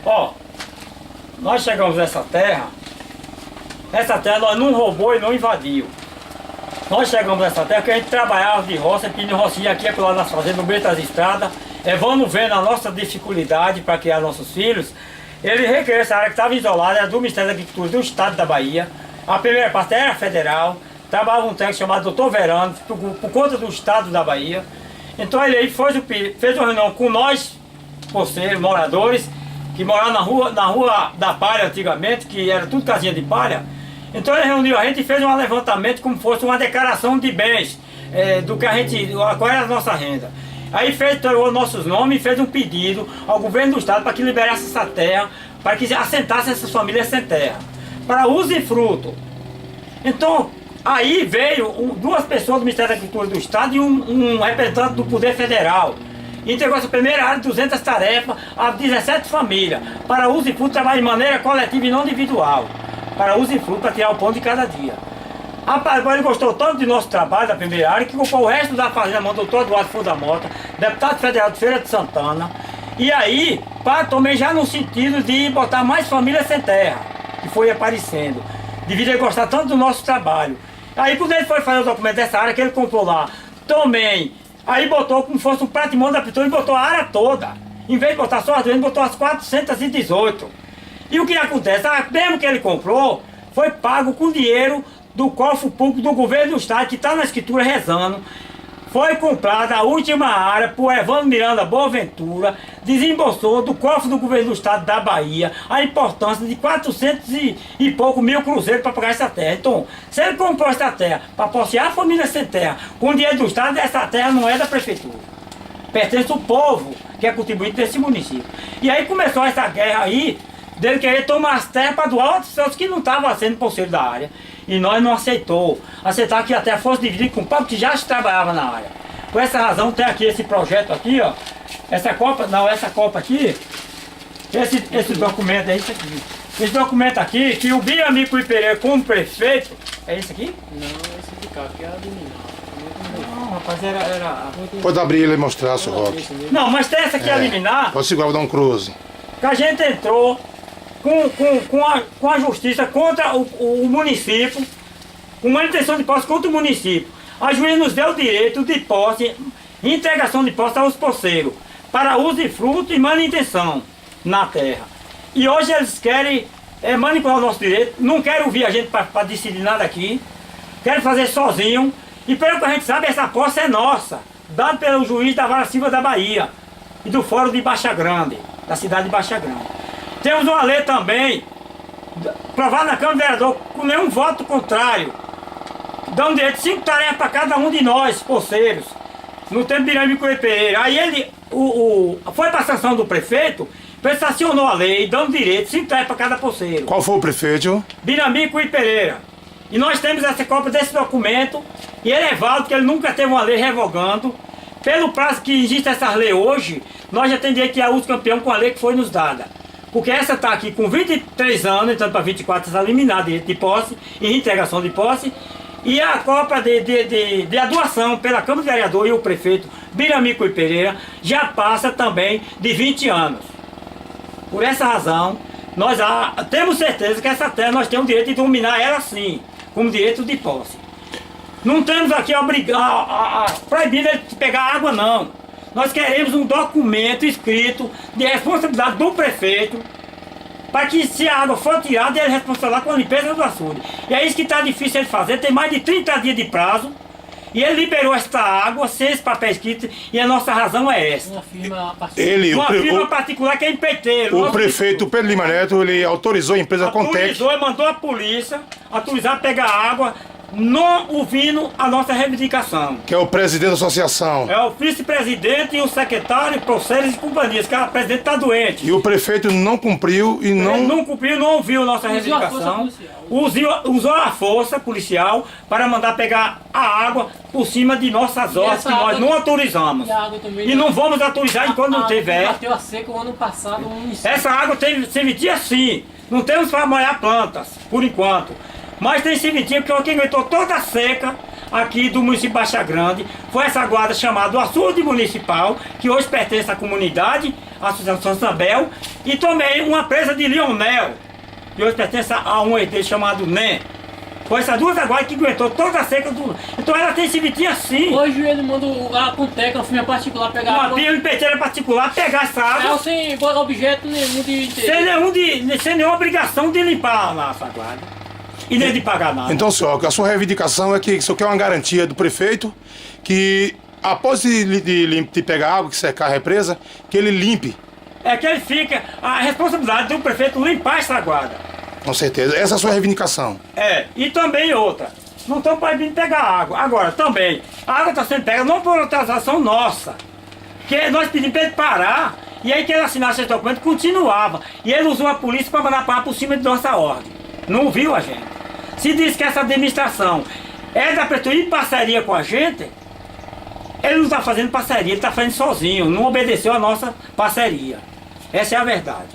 Ó, nós chegamos nessa terra nós não roubou e não invadiu. Nós chegamos nessa terra porque a gente trabalhava de roça, pedindo rocinha aqui e lá nas fazendas, no meio das estradas. Vamos vendo a nossa dificuldade para criar nossos filhos. Ele requeriu essa área que estava isolada, era do Ministério da Agricultura do Estado da Bahia. A primeira parte era federal, trabalhava um técnico chamado Dr. Verano, por conta do Estado da Bahia. Então ele aí fez uma reunião com nós, poceiros, moradores, que moravam na rua da palha antigamente, que era tudo casinha de palha. Então ele reuniu a gente e fez um levantamento como fosse uma declaração de bens, do que qual era a nossa renda. Aí pegou nossos nomes e fez um pedido ao governo do estado para que liberasse essa terra, para que assentasse essas famílias sem terra, para uso e fruto. Então, aí veio duas pessoas do Ministério da Agricultura do Estado e um representante do Poder Federal. Entregou essa primeira área de 200 tarefas a 17 famílias, para uso e fruto, trabalho de maneira coletiva e não individual, para uso e fruto, para tirar o pão de cada dia. Rapaz, ele gostou tanto do nosso trabalho da primeira área que comprou o resto da fazenda, mandou todo o Eduardo Fundo da Mota, deputado federal de Feira de Santana. E aí, também já no sentido de botar mais famílias sem terra, que foi aparecendo, devido a ele gostar tanto do nosso trabalho. Aí quando ele foi fazer o documento dessa área que ele comprou lá, também, aí botou como fosse um patrimônio da prefeitura e botou a área toda. Em vez de botar só as duas, ele botou as 418. E o que acontece? Mesmo que ele comprou, foi pago com dinheiro do cofre público do governo do estado, que está na escritura rezando. Foi comprada a última área por Evandro Miranda Boaventura, desembolsou do cofre do governo do estado da Bahia a importância de 400 e pouco mil cruzeiros para pagar essa terra. Então, se ele comprou essa terra para possuir a família sem terra, com o dinheiro do estado, essa terra não é da prefeitura. Pertence ao povo que é contribuinte desse município. E aí começou essa guerra aí, dele querer tomar as terras para doar outras pessoas que não estavam sendo poceiros da área. E nós não aceitou. Aceitar que a terra fosse dividida com o povo que já se trabalhava na área. Por essa razão tem aqui esse projeto aqui, ó. Essa copa aqui, esse documento é isso aqui. Esse documento aqui, que o Biramico Pereira como prefeito, é esse aqui? Não, esse de cá, que é a liminar. Não, rapaz, era... Pode abrir ele e mostrar, seu Roque. Não, mas tem essa aqui a liminar. Pode segurar, vou dar um cruze. Que a gente entrou com a justiça contra o município, com manutenção de posse contra o município. A juíza nos deu o direito de posse, integração de posse aos poceiros, para uso e fruto e manutenção na terra. E hoje eles querem manipular o nosso direito, não querem ouvir a gente para decidir nada aqui, querem fazer sozinho. E pelo que a gente sabe, essa posse é nossa, dada pelo juiz da Vara Civil da Bahia e do Fórum de Baixa Grande, da cidade de Baixa Grande. Temos uma lei também, aprovada na Câmara de Vereador, com nenhum voto contrário, dando direito de 5 tarefas para cada um de nós, poceiros, no tempo de Biramico Pereira. Aí ele, foi para a sanção do prefeito, ele sancionou a lei, dando direito de 5 tarefas para cada poceiro. Qual foi o prefeito? Biramico Pereira. E nós temos essa cópia desse documento, e ele é válido, porque ele nunca teve uma lei revogando. Pelo prazo que existe essa lei hoje, nós já temos direito de uso campeão com a lei que foi nos dada. Porque essa está aqui com 23 anos, entrando para 24, está eliminada de posse e reintegração de posse. E a cópia de adoação pela Câmara de Vereador e o prefeito Biramico Pereira já passa também de 20 anos. Por essa razão, nós temos certeza que essa terra nós temos o direito de dominar ela sim, como direito de posse. Não temos aqui proibido de pegar água não. Nós queremos um documento escrito de responsabilidade do prefeito, para que se a água for tirada, ele é responsável com a limpeza do açude. E é isso que está difícil ele fazer, tem mais de 30 dias de prazo, e ele liberou esta água sem esse papel escrito, e a nossa razão é essa. Uma firma particular. Uma firma particular que é empreiteiro. O prefeito Pedro Lima Neto, ele autorizou a empresa Contec. Autorizou e mandou a polícia autorizar a pegar água, não ouvindo a nossa reivindicação. Que é o presidente da associação. É o vice-presidente e o secretário, Proceiros e companhias, que o presidente está doente. E o prefeito não cumpriu e não... Ele não cumpriu, não ouviu a nossa reivindicação. Usou a força policial para mandar pegar a água por cima de nossas hortas, que nós não autorizamos. E não vamos autorizar enquanto não tiver. Bateu a seca o ano passado. Essa água tem serventia sim. Não temos para molhar plantas, por enquanto. Mas tem serventia porque quem aguentou toda a seca aqui do município de Baixa Grande foi essa guarda chamada Açude Municipal, que hoje pertence à comunidade, a Associação Sambel, e também uma presa de Lionel, que hoje pertence a um ET chamado NEM. Foi essas duas agora que aguentou toda a seca do... Então ela tem esse vitinho assim. Hoje ele manda a Conteca, uma firma particular, pegar Uma água. pia de peteira particular, pegar essa água, Sem objeto nenhum de interesse. sem nenhuma obrigação de limpar lá a Saguada. E nem de pagar nada. Então, senhor, a sua reivindicação é que o senhor quer uma garantia do prefeito que, após de pegar água, que secar a represa, que ele limpe. É que ele fica... A responsabilidade do prefeito limpar essa Saguada. Com certeza. Essa é a sua reivindicação. É, e também outra. Não estão proibindo pegar água. Agora, também, a água está sendo pega não por autorização nossa. Que nós pedimos para ele parar, e aí que ele assinasse esse documento, continuava. E ele usou a polícia para mandar parar por cima de nossa ordem. Não viu a gente. Se diz que essa administração é da prefeitura em parceria com a gente, ele não está fazendo parceria, ele está fazendo sozinho, não obedeceu a nossa parceria. Essa é a verdade.